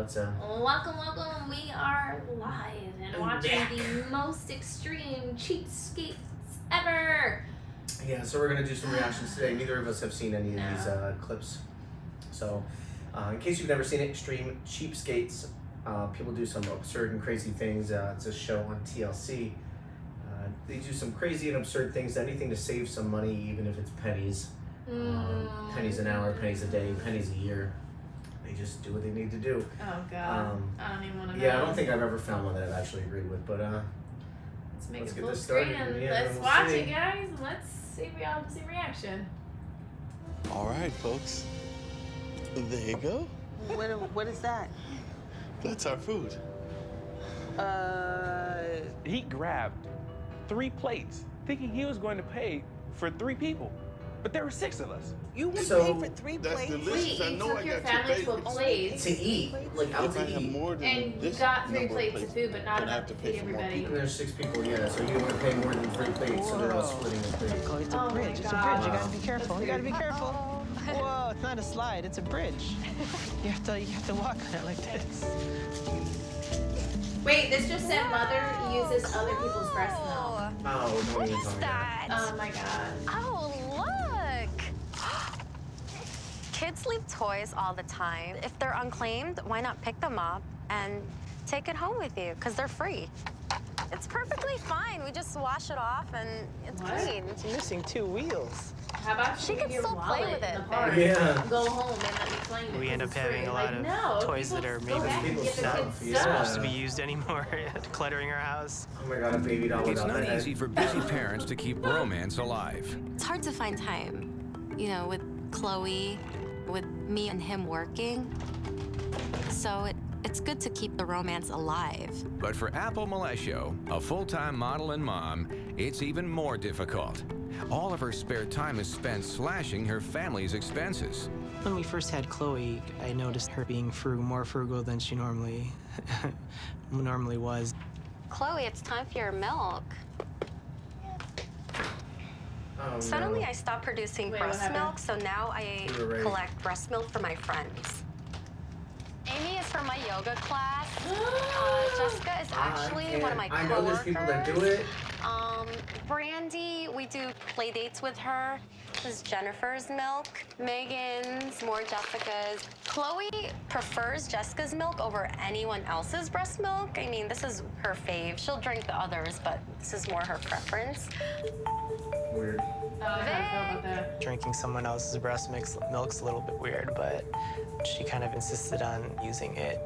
let's Welcome. We are live and watching the most extreme cheapskates ever. Yeah, so we're gonna do some reactions today. Neither of us have seen any of these clips. So, in case you've never seen it, Extreme Cheapskates. People do some absurd and crazy things. It's a show on TLC. They do some crazy and absurd things, anything to save some money, even if it's pennies. Pennies an hour, pennies a day, pennies a year. They just do what they need to do. Oh God, I don't even want to know. Yeah, I don't think I've ever found one that I've actually agreed with, but let's get this started. Let's watch it, guys. Let's see if we all have the same reaction. All right, folks. There you go. What is that? That's our food. He grabbed 3 plates, thinking he was going to pay for 3 people. But there were 6 of us. You would pay for 3 That's plates? delicious. Wait, I you know took I your got family 2 to a plates. place to eat, like out If I to have eat. more than and you this got 3 number of plates of food, but not then I enough have to to feed pay for more everybody. people. There's 6 people, yeah, so you don't want to pay more than 3 plates, so they're all splitting the plate. Chloe, it's a Oh my bridge. It's a bridge. God. You gotta be careful. You gotta be That's careful. Whoa, it's not a slide. It's a bridge. You have to walk on it like this. Wait, this just said mother uses other people's breast milk. Oh, don't What even is tell me that? Oh my God. Oh, look. Kids leave toys all the time. If they're unclaimed, why not pick them up and take it home with you? Because they're free. It's perfectly fine. We just wash it off and it's clean. It's missing 2 wheels. How about She you can leave your still play wallet with in the it. park? Yeah. Go home and let me claim it. We 'cause end up it's having free. a lot Like, of no, toys that are go maybe back and get the not kids' yeah. supposed to be used anymore, cluttering our house. Oh my God, a baby doll. It's without not the head. easy for busy parents to keep romance alive. It's hard to find time, you know, with Chloe, with me and him working. So it's good to keep the romance alive. But for Apple Malesio, a full-time model and mom, it's even more difficult. All of her spare time is spent slashing her family's expenses. When we first had Chloe, I noticed her being more frugal than she normally was. Chloe, it's time for your milk. Oh, Suddenly, no. I stopped producing Wait, breast what happened? milk, so now I You were right. collect breast milk for my friends. Amy is from my yoga class. Jessica is actually one of my I coworkers. know there's people that do it. Brandy, we do play dates with her. This is Jennifer's milk. Megan's, more Jessica's. Chloe prefers Jessica's milk over anyone else's breast milk. I mean, this is her fave. She'll drink the others, but this is more her preference. Weird. How do you feel about that? Drinking someone else's breast milk's a little bit weird, but she kind of insisted on using it.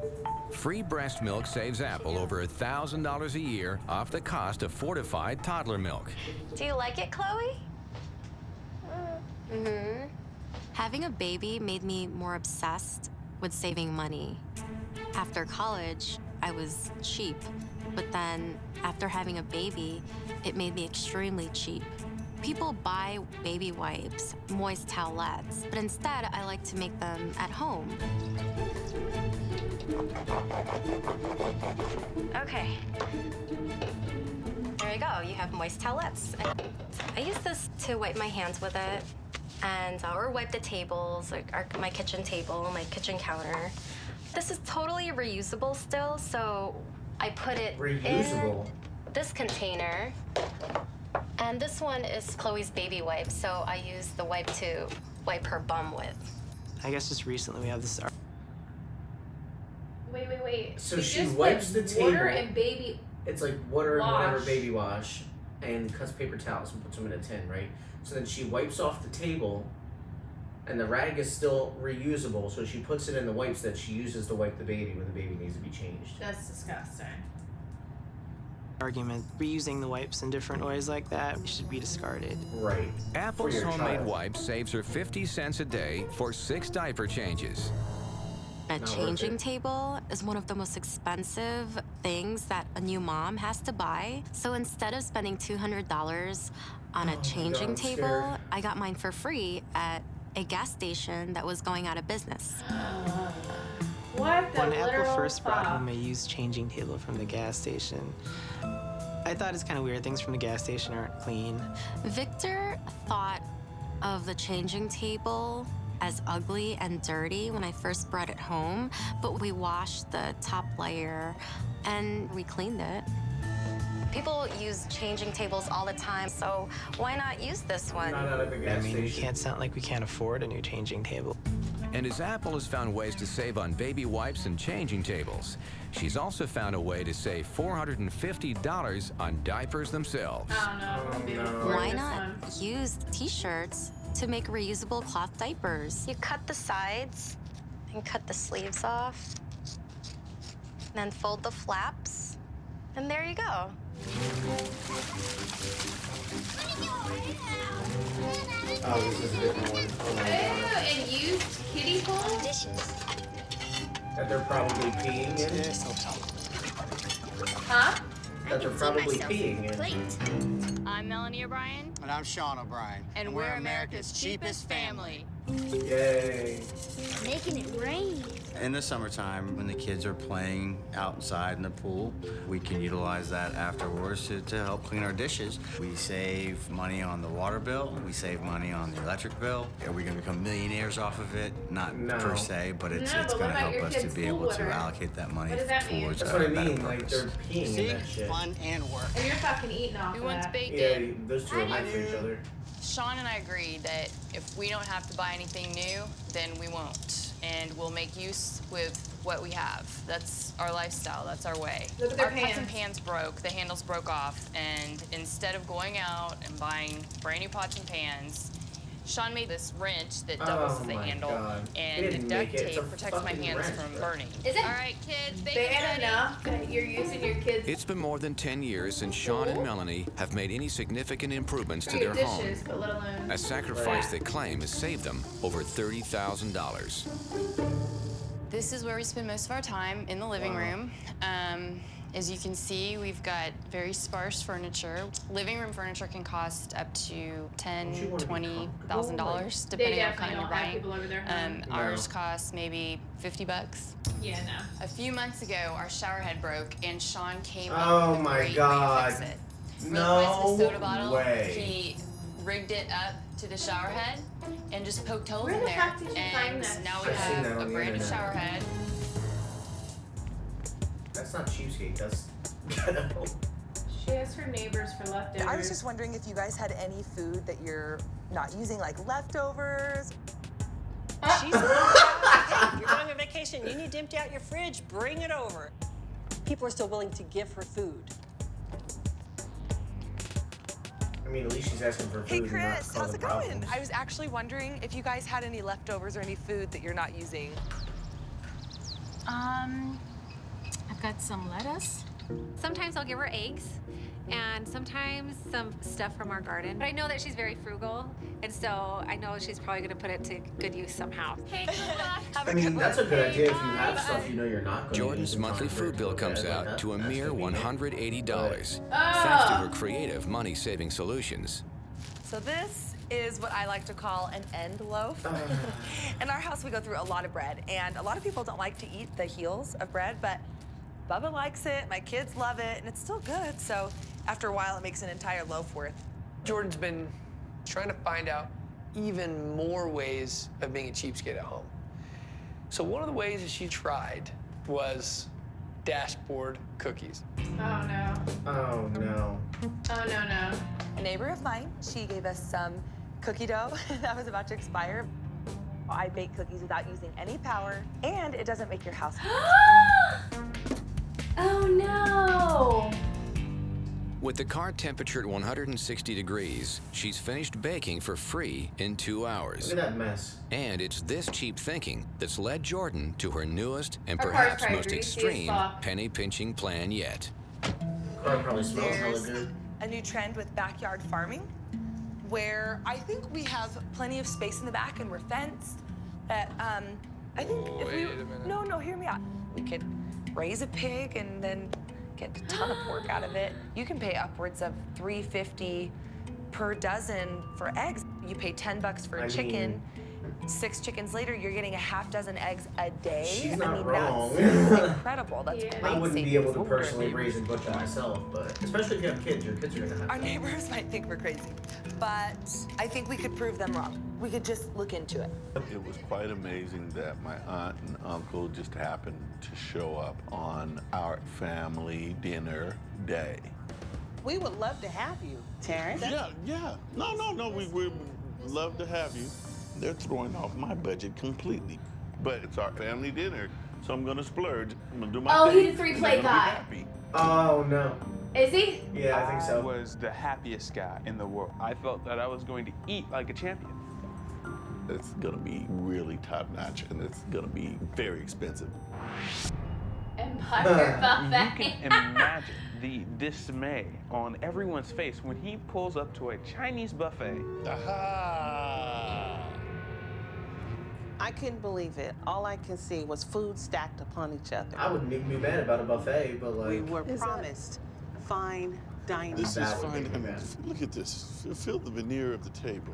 Free breast milk saves Apple over $1,000 a year off the cost of fortified toddler milk. Do you like it, Chloe? Mm-hmm. Having a baby made me more obsessed with saving money. After college, I was cheap, but then after having a baby, it made me extremely cheap. People buy baby wipes, moist towelettes, but instead I like to make them at home. Okay. There you go, you have moist towelettes. I use this to wipe my hands with it, and or wipe the tables, like my kitchen table, my kitchen counter. This is totally reusable still, so I put it Reusable? in this container. And this one is Chloe's baby wipe, so I use the wipe to wipe her bum with. I guess just recently we have this. Wait. So You she just wipes put the water table. and baby. It's like water and whatever Wash. baby wash, and cuts paper towels and puts them in a tin, right? So then she wipes off the table, and the rag is still reusable, so she puts it in the wipes that she uses to wipe the baby when the baby needs to be changed. That's disgusting. Argument, reusing the wipes in different ways like that should be discarded. Right. Apple's For your homemade child. wipes saves her 50 cents a day for 6 diaper changes. A Not worth changing it. table is one of the most expensive things that a new mom has to buy. So instead of spending $200 on Oh a my changing God, I'm table, scared. I got mine for free at a gas station that was going out of business. What the When Apple literal first brought fuck? home a used changing table from the gas station, I thought it's kind of weird. Things from the gas station aren't clean. Victor thought of the changing table as ugly and dirty when I first brought it home, but we washed the top layer and we cleaned it. People use changing tables all the time, so why not use this one? Not out of a gas I mean, we station. can't sound like we can't afford a new changing table. And as Apple has found ways to save on baby wipes and changing tables, she's also found a way to save $450 on diapers themselves. I don't know if I'll be able to afford Why this not one. use t-shirts to make reusable cloth diapers? You cut the sides and cut the sleeves off, and then fold the flaps, and there you go. Oh, this is a different one. Oh my god. And used kiddie pool? That they're probably peeing in. Huh? That they're probably peeing in. I'm Melanie O'Brien, And I'm Sean O'Brien. and we're America's cheapest family. Yay. Making it rain. In the summertime, when the kids are playing outside in the pool, we can utilize that afterwards to help clean our dishes. We save money on the water bill. We save money on the electric bill. Are we going to become millionaires off of it? Not No. per se, but it's No, it's but going what to about help your us to kids' be pool able to water? allocate that money What does that mean? towards That's what I a better mean. Like purpose. they're peeing in that shit. fun, and work. And you're fucking eating off Who of wants that. baked Yeah, in? those two are hyped for each other. Sean and I agreed that if we don't have to buy anything new, then we won't. And we'll make use with what we have. That's our lifestyle, that's our way. Look at their Our pots and pans. pans broke, the handles broke off, and instead of going out and buying brand new pots and pans, Sean made this wrench that doubles Oh as a my handle, God. He and the didn't duct make it. It's tape a protects my fucking hands wrench, from bro. burning. Is it All right, kids, big bacon ready. enough that you're using your kids' It's been more than 10 years since Sean and Melanie have made any significant improvements for to your their dishes, home. but let alone. A sacrifice they claim has saved them over $30,000. This is where we spend most of our time, in the living room. As you can see, we've got very sparse furniture. Living room furniture can cost up to $10,000, $20,000, depending on what kind definitely you're don't have buying. people over their home. Ours costs maybe $50. Yeah, no. A few months ago, our shower head broke, and Sean came Oh up with a my great way God. to fix it. For the price of a No soda bottle, way. he rigged it up to the shower head and just poked holes Where in the there. heck did you find And that? now we I've seen have that a on the brand new internet. shower head. That's not cheapskate. That's ghetto. She has her neighbors for leftovers. I was just wondering if you guys had any food that you're not using, like leftovers. She's hey, you're going on vacation. You need to empty out your fridge. Bring it over. People are still willing to give her food. I mean, at least she's asking for food Hey and not Chris, how's causing it going? problems. I was actually wondering if you guys had any leftovers or any food that you're not using. I've got some lettuce. Sometimes I'll give her eggs, and sometimes some stuff from our garden. But I know that she's very frugal, and so I know she's probably gonna put it to good use somehow. Hey, good luck. I mean, that's a good idea if you have stuff you know you're not going to Jordan's use in monthly time food for bill it. comes Like out that- to a that's mere convenient. $180, Oh. thanks to her creative money-saving solutions. So this is what I like to call an end loaf. In our house, we go through a lot of bread, and a lot of people don't like to eat the heels of bread, but Bubba likes it, my kids love it, and it's still good. So after a while, it makes an entire loaf worth. Jordan's been trying to find out even more ways of being a cheapskate at home. So one of the ways that she tried was dashboard cookies. Oh no. Oh no. Oh no, no. A neighbor of mine, she gave us some cookie dough that was about to expire. I bake cookies without using any power, and it doesn't make your house Oh no. With the car temperature at 160 degrees, she's finished baking for free in 2 hours. Look at that mess. And it's this cheap thinking that's led Jordan to her newest and Her car's perhaps probably most greasy as extreme fuck. penny-pinching plan yet. Car probably smells hella There's good. a new trend with backyard farming where I think we have plenty of space in the back and we're fenced. That I think if we Wait a minute. no, hear me out. We could raise a pig and then get a ton of pork out of it. You can pay upwards of $3.50 per dozen for eggs. You pay $10 for a I chicken, mean- 6 chickens later, you're getting a half dozen eggs a day. She's not I mean, wrong. that's incredible. That's great. I wouldn't be able to savings. personally raise and butcher myself, but especially if you have kids, your kids are gonna have Our to. neighbors might think we're crazy, but I think we could prove them wrong. We could just look into it. It was quite amazing that my aunt and uncle just happened to show up on our family dinner day. We would love to have you, Terrence. Yeah. No. We would love to have you. They're throwing off my budget completely. But it's our family dinner, so I'm gonna splurge. I'm gonna do my Oh, thing. he's a 3-plate guy. Happy. Oh no. Is he? Yeah, I think so. I was the happiest guy in the world. I felt that I was going to eat like a champion. It's gonna be really top notch, and it's gonna be very expensive. Empire Buffet. You can imagine the dismay on everyone's face when he pulls up to a Chinese buffet. Aha! I couldn't believe it. All I can see was food stacked upon each other. I wouldn't make me mad about a buffet, but like We were promised fine dining. This is That would fine make me dining. mad. Look at this. Feel the veneer of the table.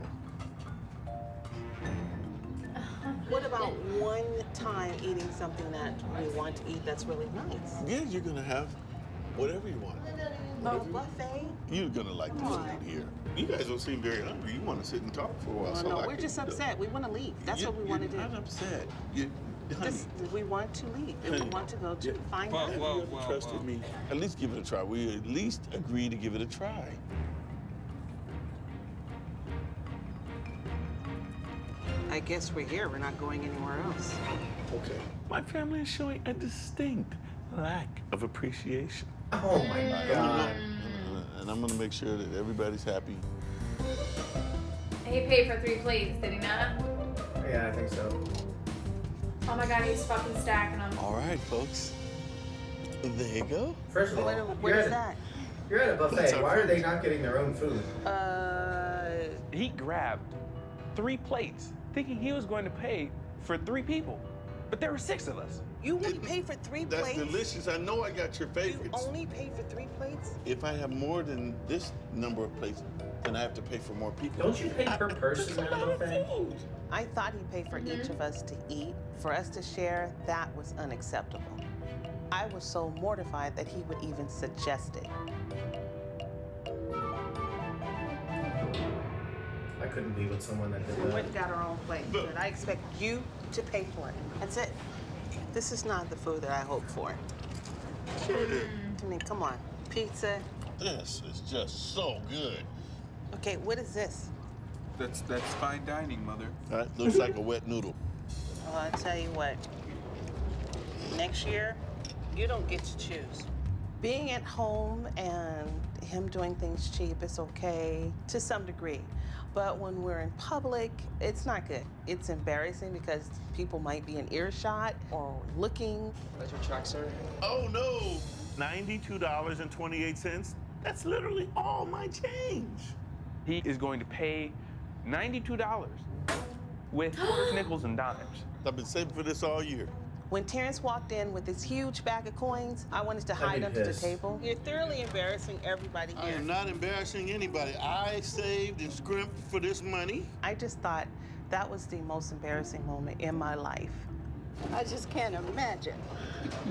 What about one time eating something that we want to eat that's really nice? Yeah, you're gonna have whatever you want. Oh, buffet? You're gonna like the food here. You guys don't seem very hungry. You want to sit and talk for a while. Well, so no, I we're can- just upset. We want to leave. That's what we want to do. You're not upset. Honey, We want to leave. And we Honey, want to go to fine have dining. you ever trusted me? At least give it a try. We at least agree to give it a try. I guess we're here. We're not going anywhere else. Okay. My family is showing a distinct lack of appreciation. Oh my god. And I'm gonna make sure that everybody's happy. He paid for 3 plates, did he not? Yeah, I think so. Oh my god, he's fucking stacking them. All right, folks. There you go. First of all, What is that? You're at a That's buffet. our Why are food. they not getting their own food? He grabbed 3 plates, thinking he was going to pay for 3 people. But there were 6 of us. You only paid for 3 That's plates? delicious. I know I got your You favorites. only paid for 3 plates? If I have more than this number of plates, then I have to pay for more people. Don't you pay per person at a buffet? I thought he paid for each of us to eat. For us to share, that was unacceptable. I was so mortified that he would even suggest it. I couldn't be with someone that did We that. went and got our own plate, but I expect you to pay for it. That's it. This is not the food that I hoped for. Sure it is. I mean, come on. Pizza. This is just so good. Okay, what is this? That's fine dining, Mother. All right, looks like a wet noodle. Well, I'll tell you what. Next year, you don't get to choose. Being at home and him doing things cheap is okay to some degree. But when we're in public, it's not good. It's embarrassing because people might be in earshot or looking. Where's your check, sir? Oh no! $92.28. That's literally all my change. He is going to pay $92 with quarters, nickels, and dimes. I've been saving for this all year. When Terrence walked in with this huge bag of coins, I wanted to I'd hide be under the pissed. table. You're thoroughly embarrassing everybody I here. am not embarrassing anybody. I saved and scrimped for this money. I just thought that was the most embarrassing moment in my life. I just can't imagine.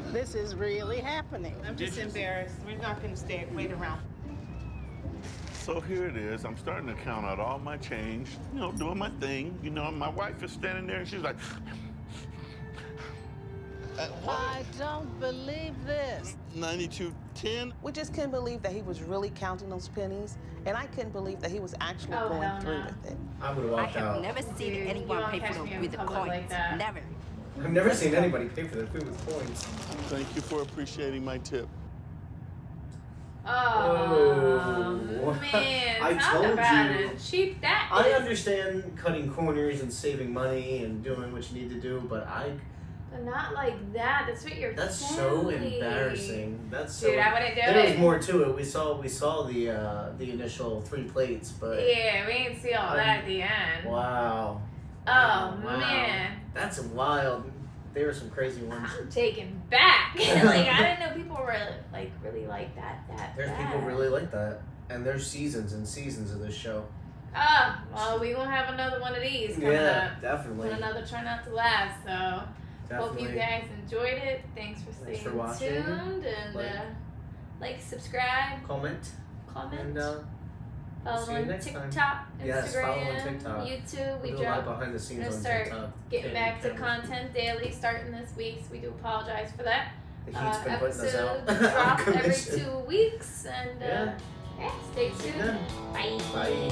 This is really happening. I'm just embarrassed. We're not going to wait around. So here it is. I'm starting to count out all my change, doing my thing. And my wife is standing there and she's like, I don't believe this. 92.10. We just couldn't believe that he was really counting those pennies, and I couldn't believe that he was actually going through with it. I would have walked out. Never seen anyone pay for the, with the coins. Never. I've never seen anybody pay for their food with coins. Thank you for appreciating my tip. Oh, man. I Talk told about you. it. Cheap that I is. understand cutting corners and saving money and doing what you need to do, but But not like that. That's what you're that's saying. so embarrassing. That's so. Dude, I wouldn't do there it. was more to it. We saw the initial 3 plates, but Yeah, we didn't see all that at the end. wow. Oh, Wow. man. That's wild. There were some crazy ones. I'm taken back. Like, I didn't know people were, really like that There's bad. people really like that, and there's seasons and seasons of this show. Well, we gonna have another one of these coming up. Definitely. And another Try Not to Laugh. So hope you Definitely. guys enjoyed it. Thanks for staying watching. tuned and like, subscribe, comment, and follow see you on next time. TikTok, Instagram, Yes, follow on TikTok. YouTube. We do a lot behind the scenes We're on gonna start TikTok. getting back to content daily starting this week. So we do apologize for that. The heat's been putting us out. Episodes drop every Commission. 2 weeks, and Yeah. stay tuned. Bye. Bye.